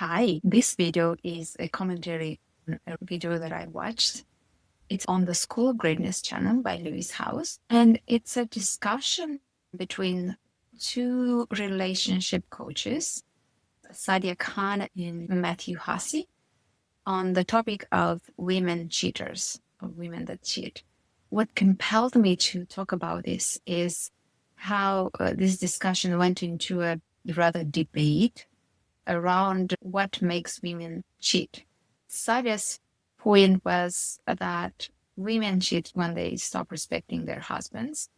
Hi, this video is a commentary on a video that I watched. It's on the School of Greatness channel by Lewis House, and it's a discussion between two relationship coaches, Sadia Khan and Matthew Hussey, on the topic of women cheaters, or women that cheat. What compelled me to talk about this is how this discussion went into a rather debate around what makes women cheat. Sadia's point was that women cheat when they stop respecting their husbands,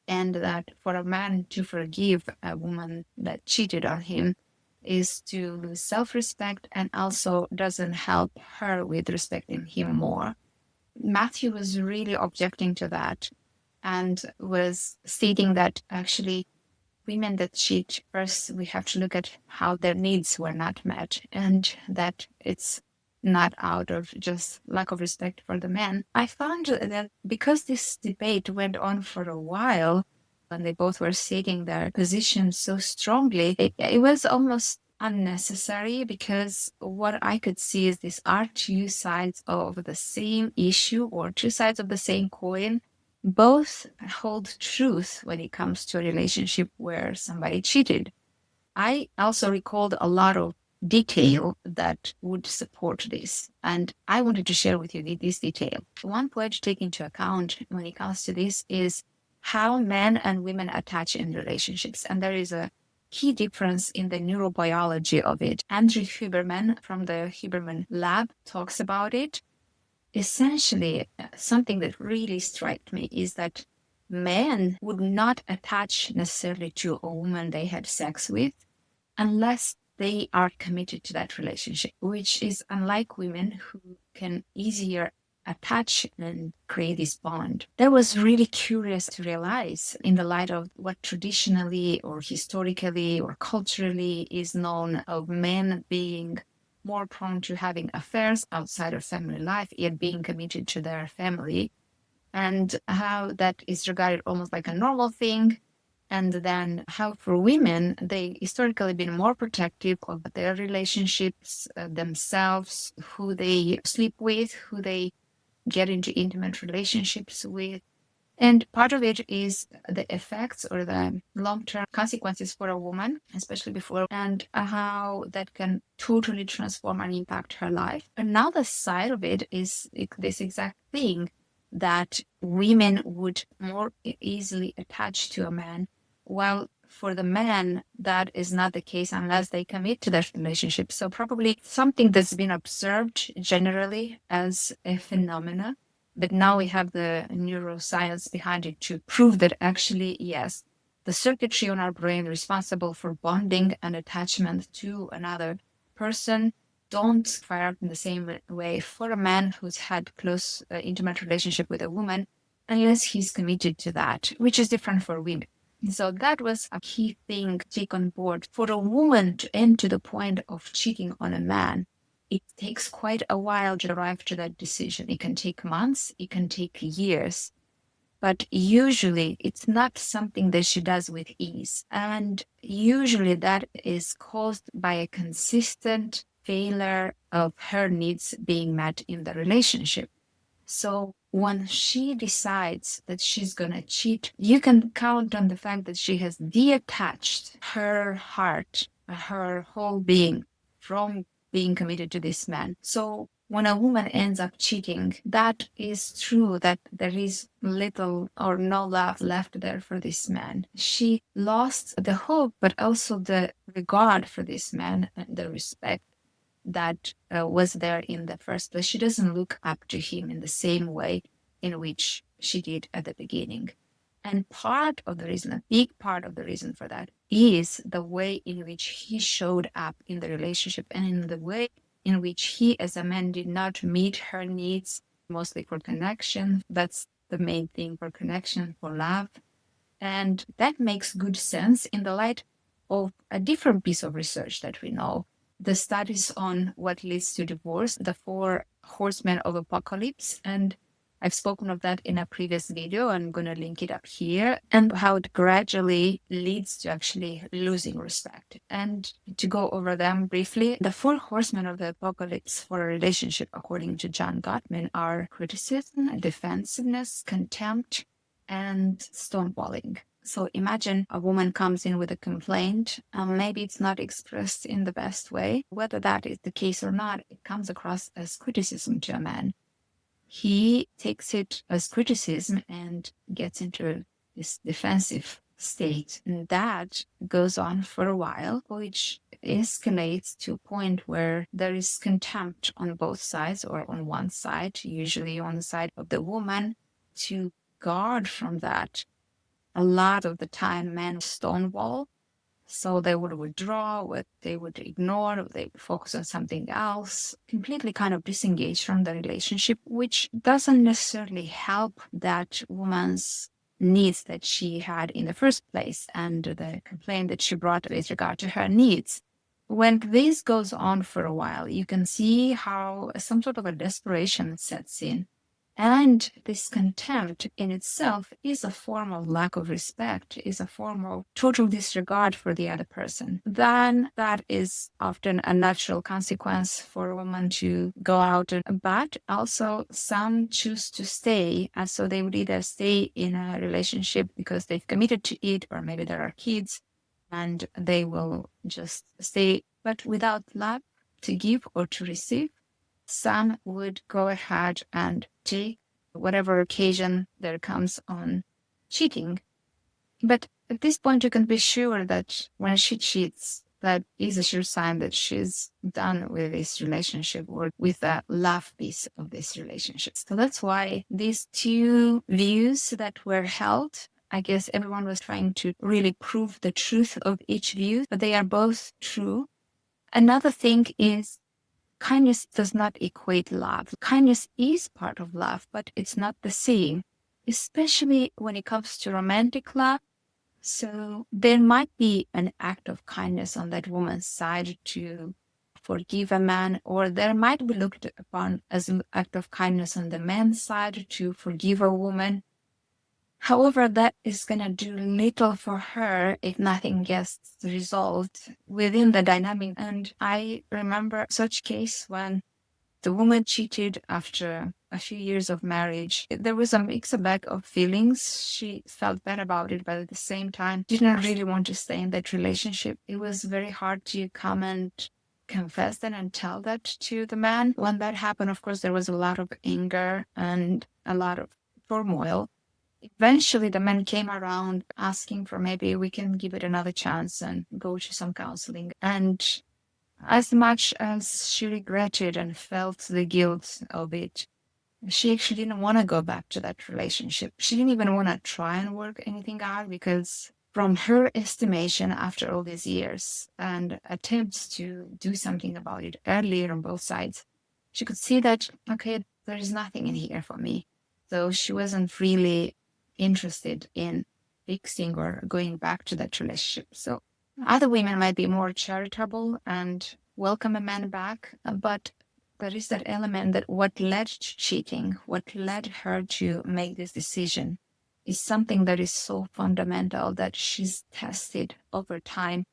and that for a man to forgive a woman that cheated on him is to lose self-respect and also doesn't help her with respecting him more. Matthew was really objecting to that and was stating that actually women that cheat, first we have to look at how their needs were not met and that it's not out of just lack of respect for the men. I found that because this debate went on for a while, and they both were stating their position so strongly, it was almost unnecessary, because what I could see is these are two sides of the same issue or two sides of the same coin. Both hold truth when it comes to a relationship where somebody cheated. I also recalled a lot of detail that would support this, and I wanted to share with you this detail. One point to take into account when it comes to this is how men and women attach in relationships, and there is a key difference in the neurobiology of it. Andrew Huberman from the Huberman Lab talks about it. Essentially, something that really struck me is that men would not attach necessarily to a woman they had sex with unless they are committed to that relationship, which is unlike women who can easier attach and create this bond. That was really curious to realize in the light of what traditionally or historically or culturally is known of men being more prone to having affairs outside of family life, yet being committed to their family, and how that is regarded almost like a normal thing. And then how for women, they historically been more protective of their relationships, themselves, who they sleep with, who they get into intimate relationships with. And part of it is the effects or the long-term consequences for a woman, especially before, and how that can totally transform and impact her life. Another side of it is this exact thing, that women would more easily attach to a man, while for the man, that is not the case unless they commit to that relationship. So probably something that's been observed generally as a phenomena, but now we have the neuroscience behind it to prove that actually, yes, the circuitry on our brain responsible for bonding and attachment to another person don't fire up in the same way for a man who's had close intimate relationship with a woman, unless he's committed to that, which is different for women. So that was a key thing to take on board. For a woman to end to the point of cheating on a man, it takes quite a while to arrive to that decision. It can take months, it can take years, but usually it's not something that she does with ease. And usually that is caused by a consistent failure of her needs being met in the relationship. So when she decides that she's going to cheat, you can count on the fact that she has detached her heart, her whole being from being committed to this man. So when a woman ends up cheating, that is true that there is little or no love left there for this man. She lost the hope, but also the regard for this man and the respect that was there in the first place. She doesn't look up to him in the same way in which she did at the beginning. And part of the reason, a big part of the reason for that, is the way in which he showed up in the relationship and in the way in which he, as a man, did not meet her needs, mostly for connection. That's the main thing, for connection, for love. And that makes good sense in the light of a different piece of research that we know, the studies on what leads to divorce, the 4 horsemen of apocalypse. And I've spoken of that in a previous video. I'm going to link it up here, and how it gradually leads to actually losing respect. And to go over them briefly, the four horsemen of the apocalypse for a relationship, according to John Gottman, are criticism, defensiveness, contempt, and stonewalling. So imagine a woman comes in with a complaint. Maybe it's not expressed in the best way. Whether that is the case or not, it comes across as criticism to a man. He takes it as criticism and gets into this defensive state. And that goes on for a while, which escalates to a point where there is contempt on both sides, or on one side, usually on the side of the woman. To guard from that, a lot of the time men stonewall. So they would withdraw, they would ignore, they would focus on something else, completely kind of disengage from the relationship, which doesn't necessarily help that woman's needs that she had in the first place and the complaint that she brought with regard to her needs. When this goes on for a while, you can see how some sort of a desperation sets in. And this contempt in itself is a form of lack of respect, is a form of total disregard for the other person. Then that is often a natural consequence for a woman to go out. But also some choose to stay. And so they would either stay in a relationship because they've committed to it, or maybe there are kids, and they will just stay, but without love to give or to receive. Some would go ahead and take whatever occasion there comes on cheating. But at this point, you can be sure that when she cheats, that is a sure sign that she's done with this relationship, or with the love piece of this relationship. So that's why these two views that were held, I guess everyone was trying to really prove the truth of each view, but they are both true. Another thing is, kindness does not equate love. Kindness is part of love, but it's not the same, especially when it comes to romantic love. So there might be an act of kindness on that woman's side to forgive a man, or there might be looked upon as an act of kindness on the man's side to forgive a woman. However, that is going to do little for her if nothing gets resolved within the dynamic. And I remember such case when the woman cheated after a few years of marriage. There was a mixed bag of feelings. She felt bad about it, but at the same time didn't really want to stay in that relationship. It was very hard to come and confess that and tell that to the man. When that happened, of course, there was a lot of anger and a lot of turmoil. Eventually, the man came around asking for maybe we can give it another chance and go to some counseling. And as much as she regretted and felt the guilt of it, she actually didn't want to go back to that relationship. She didn't even want to try and work anything out, because from her estimation, after all these years and attempts to do something about it earlier on both sides, she could see that, okay, there is nothing in here for me. So she wasn't really interested in fixing or going back to that relationship. So other women might be more charitable and welcome a man back, but there is that element that what led to cheating, what led her to make this decision, is something that is so fundamental that she's tested over time.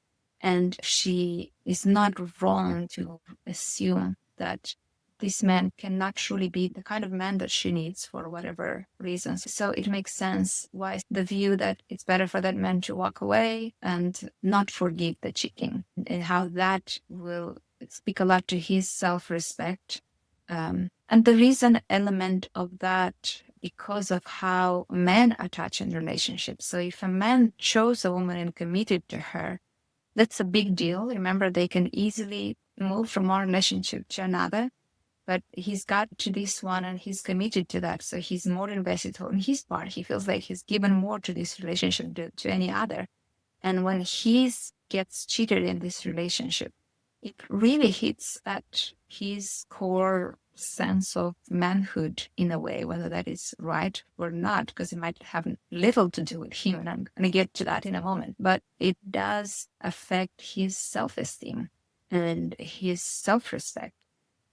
And she is not wrong to assume that this man cannot truly be the kind of man that she needs for whatever reasons. So it makes sense why the view that it's better for that man to walk away and not forgive the cheating, and how that will speak a lot to his self-respect. And the reason element of that, because of how men attach in relationships. So if a man chose a woman and committed to her, that's a big deal. Remember, they can easily move from one relationship to another, but he's got to this one and he's committed to that. So he's more invested on his part. He feels like he's given more to this relationship to any other. And when he gets cheated in this relationship, it really hits at his core sense of manhood in a way, whether that is right or not, because it might have little to do with him. And I'm going to get to that in a moment. But it does affect his self-esteem and his self-respect.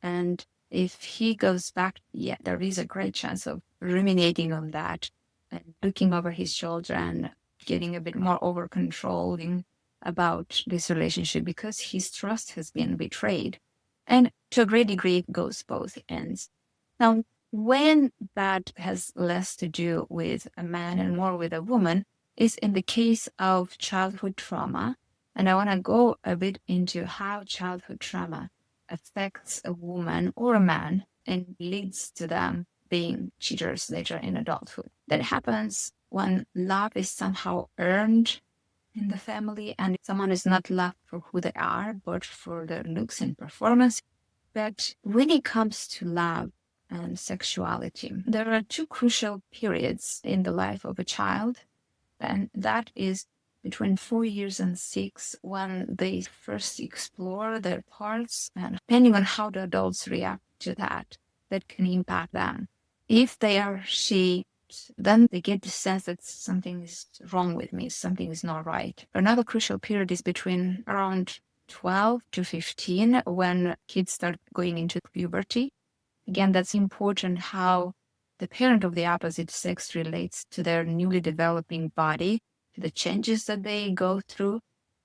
And If he goes back, yeah, there is a great chance of ruminating on that and looking over his shoulder and getting a bit more over controlling about this relationship because his trust has been betrayed. And to a great degree, it goes both ends. Now, when that has less to do with a man and more with a woman, is in the case of childhood trauma. And I want to go a bit into how childhood trauma affects a woman or a man and leads to them being cheaters later in adulthood. That happens when love is somehow earned in the family and someone is not loved for who they are, but for their looks and performance. But when it comes to love and sexuality, there are two crucial periods in the life of a child, and that is between 4 years and 6, when they first explore their parts, and depending on how the adults react to that, that can impact them. If they are she, then they get the sense that something is wrong with me, something is not right. Another crucial period is between around 12 to 15, when kids start going into puberty. Again, that's important how the parent of the opposite sex relates to their newly developing body, to the changes that they go through.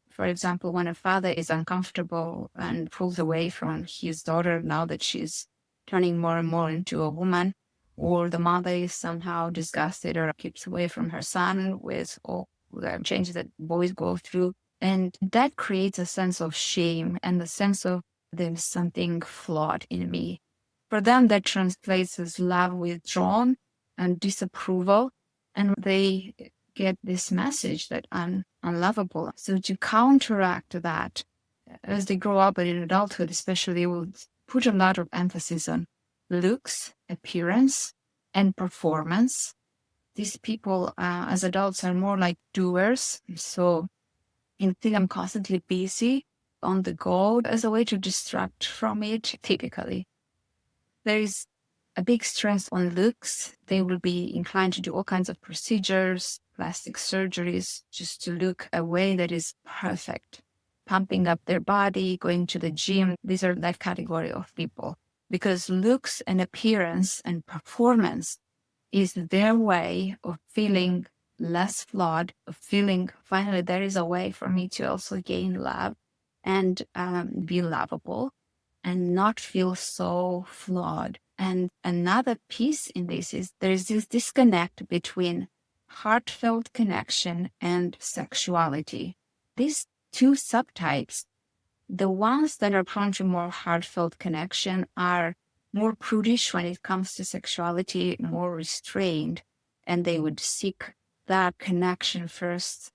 For example, when a father is uncomfortable and pulls away from his daughter now that she's turning more and more into a woman, or the mother is somehow disgusted or keeps away from her son with all the changes that boys go through. And that creates a sense of shame and the sense of there's something flawed in me. For them, that translates as love withdrawn and disapproval. And they get this message that I'm unlovable. So to counteract that, as they grow up and in adulthood, especially, they will put a lot of emphasis on looks, appearance, and performance. These people, as adults, are more like doers. So instead, I'm constantly busy on the go as a way to distract from it, typically. There is a big stress on looks. They will be inclined to do all kinds of procedures, plastic surgeries, just to look a way that is perfect. Pumping up their body, going to the gym. These are that category of people. Because looks and appearance and performance is their way of feeling less flawed, of feeling finally there is a way for me to also gain love and be lovable and not feel so flawed. And another piece in this is there's this disconnect between heartfelt connection and sexuality. These two subtypes, the ones that are prone to more heartfelt connection, are more prudish when it comes to sexuality, more restrained, and they would seek that connection first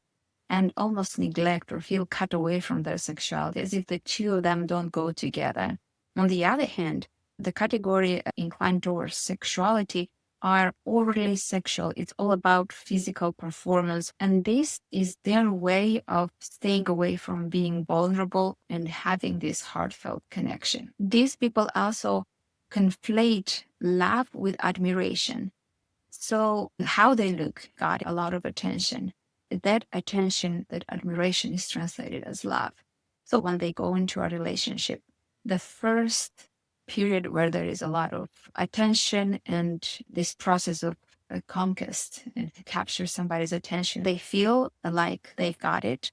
and almost neglect or feel cut away from their sexuality, as if the two of them don't go together. On the other hand, the category inclined towards sexuality are overly sexual. It's all about physical performance. And this is their way of staying away from being vulnerable and having this heartfelt connection. These people also conflate love with admiration. So how they look got a lot of attention. That attention, that admiration is translated as love. So when they go into a relationship, the first period where there is a lot of attention and this process of conquest and to capture somebody's attention, they feel like they've got it.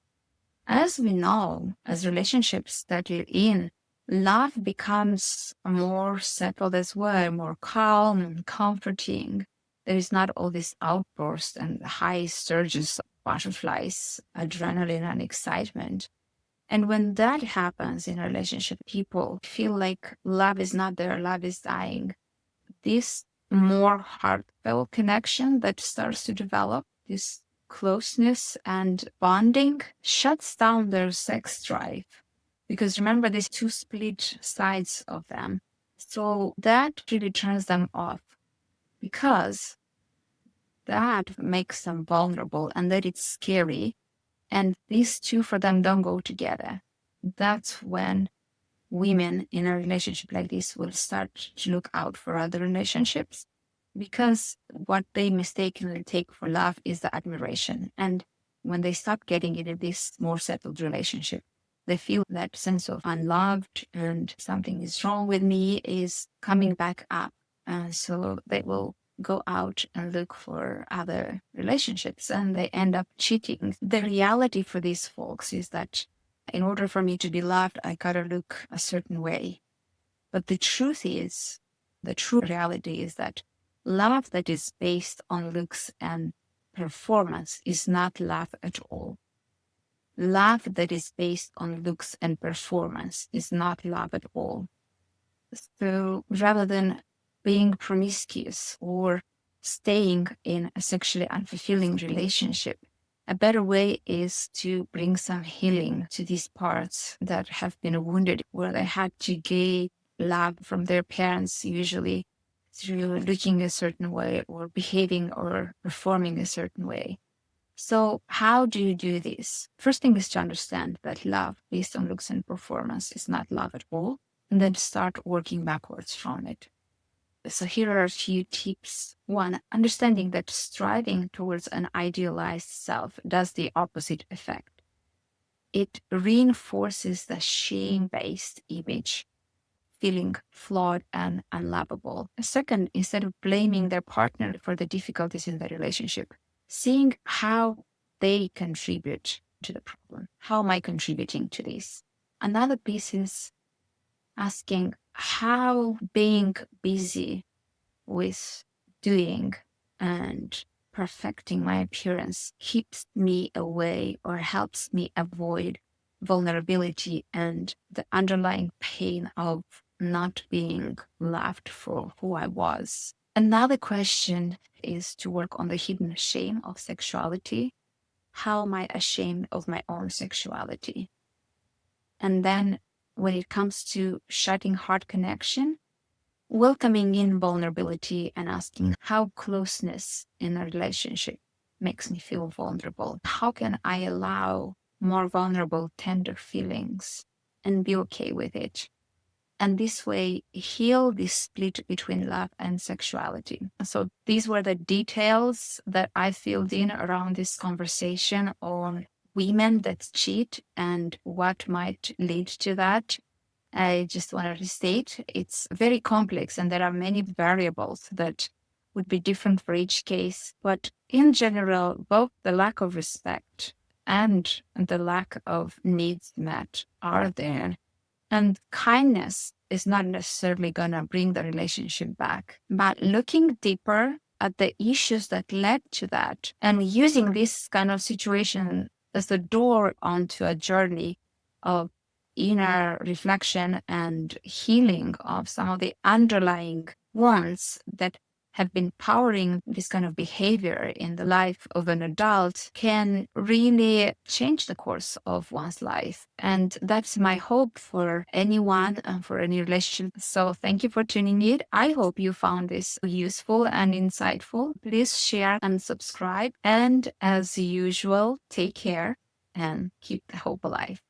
As we know, as relationships settle in, love becomes more settled as well, more calm and comforting. There is not all this outburst and high surges of butterflies, adrenaline, and excitement. And when that happens in a relationship, people feel like love is not there, love is dying. This more heartfelt connection that starts to develop, this closeness and bonding, shuts down their sex drive. Because remember, these two split sides of them. So that really turns them off because that makes them vulnerable and that it's scary. And these two for them don't go together. That's when women in a relationship like this will start to look out for other relationships because what they mistakenly take for love is the admiration. And when they start getting into this more settled relationship, they feel that sense of unloved and something is wrong with me is coming back up. And so they will go out and look for other relationships and they end up cheating. The reality for these folks is that in order for me to be loved, I gotta look a certain way. But the true reality is that love that is based on looks and performance is not love at all. Love that is based on looks and performance is not love at all. So rather than being promiscuous or staying in a sexually unfulfilling relationship, a better way is to bring some healing to these parts that have been wounded, where they had to gain love from their parents, usually through looking a certain way or behaving or performing a certain way. So how do you do this? First thing is to understand that love based on looks and performance is not love at all, and then start working backwards from it. So here are a few tips. One, understanding that striving towards an idealized self does the opposite effect. It reinforces the shame-based image, feeling flawed and unlovable. Second, instead of blaming their partner for the difficulties in the relationship, seeing how they contribute to the problem. How am I contributing to this? Another piece is asking how being busy with doing and perfecting my appearance keeps me away or helps me avoid vulnerability and the underlying pain of not being loved for who I was. Another question is to work on the hidden shame of sexuality. How am I ashamed of my own sexuality? And then when it comes to shutting heart connection, welcoming in vulnerability and asking how closeness in a relationship makes me feel vulnerable. How can I allow more vulnerable, tender feelings and be okay with it? And this way, heal this split between love and sexuality. So these were the details that I filled in around this conversation on women that cheat and what might lead to that. I just wanted to state it's very complex and there are many variables that would be different for each case. But in general, both the lack of respect and the lack of needs met are there. And kindness is not necessarily going to bring the relationship back. But looking deeper at the issues that led to that and using this kind of situation as a door onto a journey of inner reflection and healing of some of the underlying wounds that have been powering this kind of behavior in the life of an adult can really change the course of one's life. And that's my hope for anyone and for any relationship. So thank you for tuning in. I hope you found this useful and insightful. Please share and subscribe. And as usual, take care and keep the hope alive.